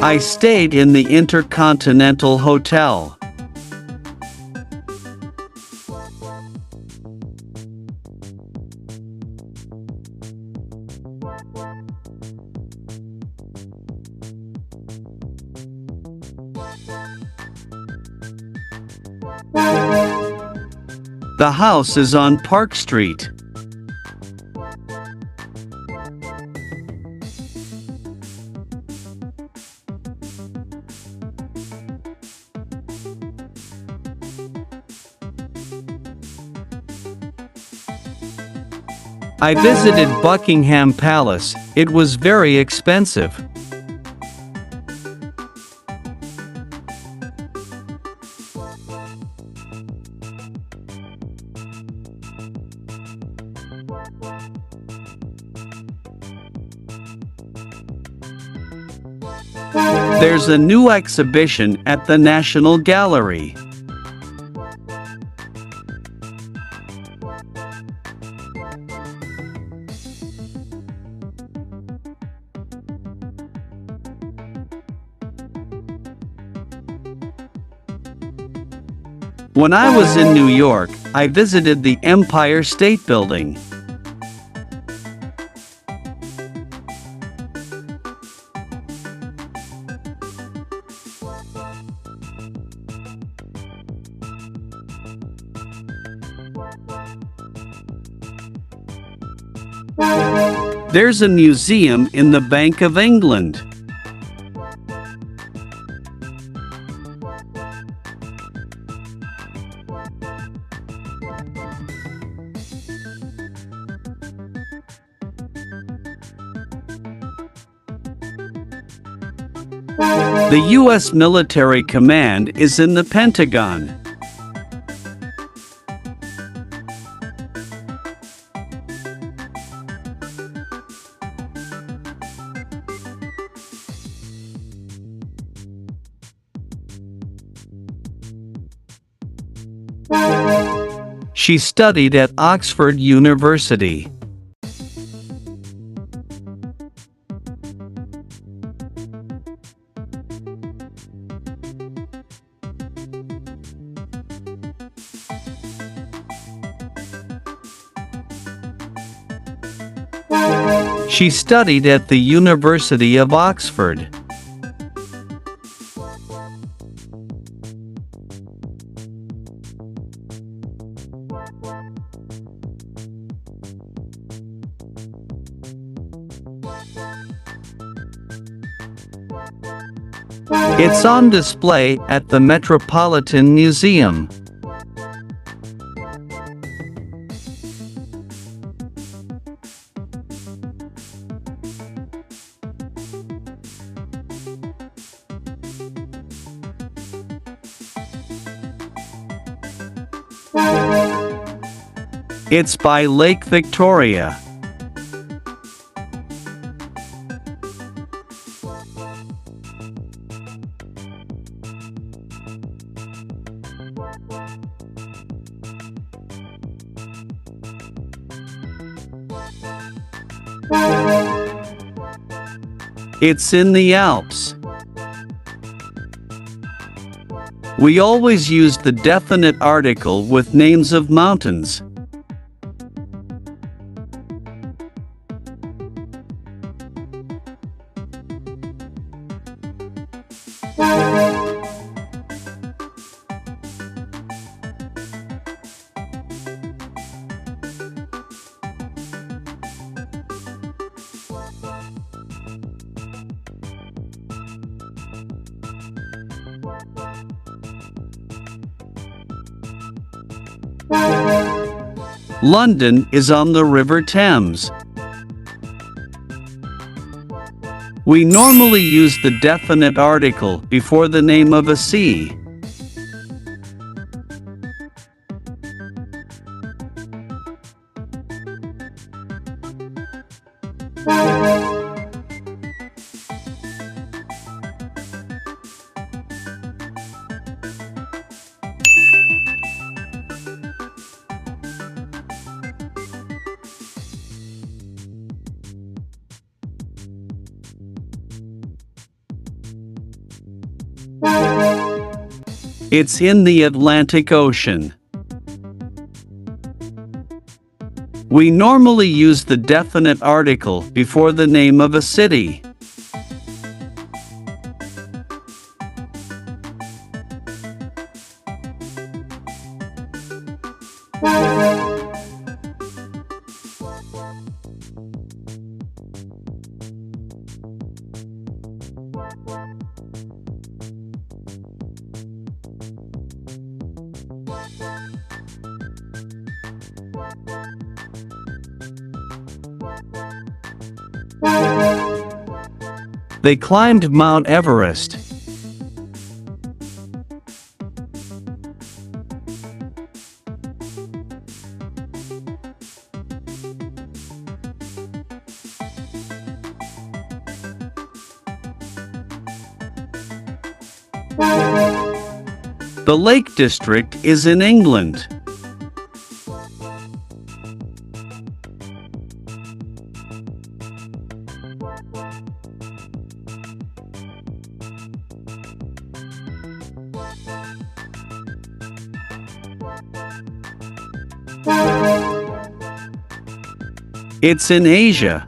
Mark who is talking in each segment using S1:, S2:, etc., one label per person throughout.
S1: I stayed in the Intercontinental Hotel. The house is on Park Street. I visited Buckingham Palace. It was very expensive. There's a new exhibition at the National Gallery. When I was in New York, I visited the Empire State Building. There's a museum in the Bank of England. The U.S. military command is in the Pentagon. She studied at Oxford University. She studied at the University of Oxford. It's on display at the Metropolitan Museum. It's by Lake Victoria. It's in the Alps. We always use the definite article with names of mountains. London is on the River Thames. We normally use the definite article before the name of a sea. It's in the Atlantic Ocean. We normally use the definite article before the name of a city. They climbed Mount Everest. The Lake District is in England. It's in Asia.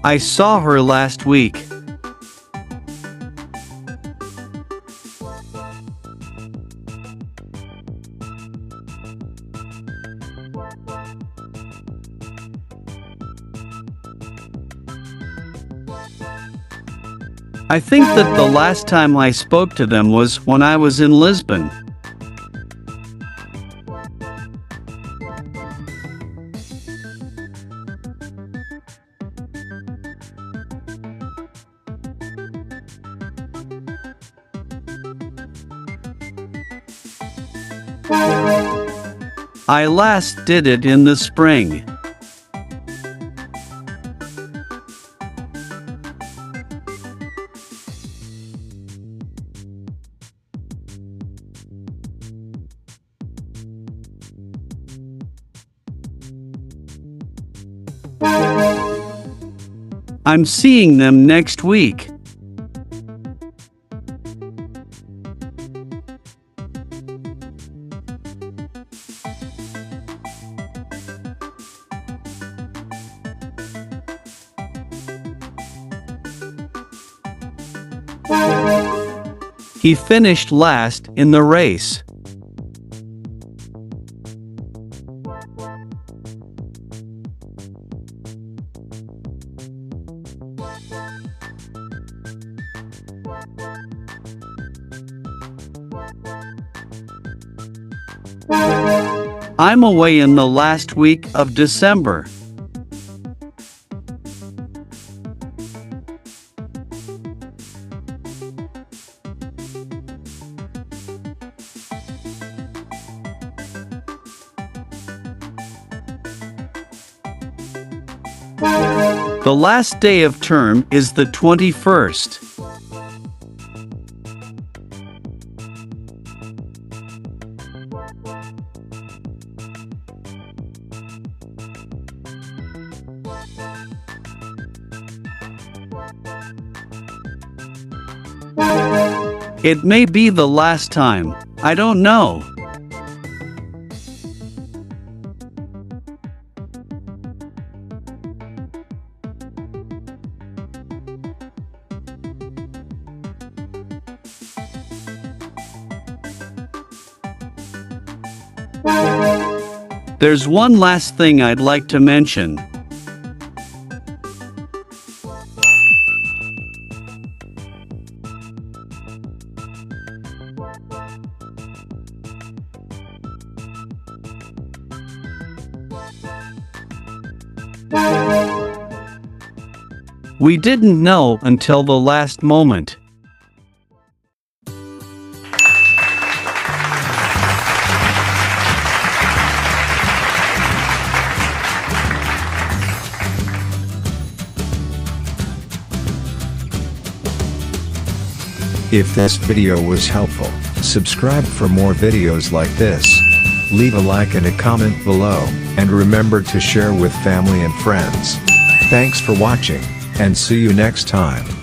S1: I saw her last week. I think that the last time I spoke to them was when I was in Lisbon. I last did it in the spring. I'm seeing them next week. He finished last in the race. I'm away in the last week of December. The last day of term is the 21st. It may be the last time. I don't know. There's one last thing I'd like to mention. We didn't know until the last moment.
S2: If this video was helpful, subscribe for more videos like this. Leave a like and a comment below, and remember to share with family and friends. Thanks for watching, and see you next time.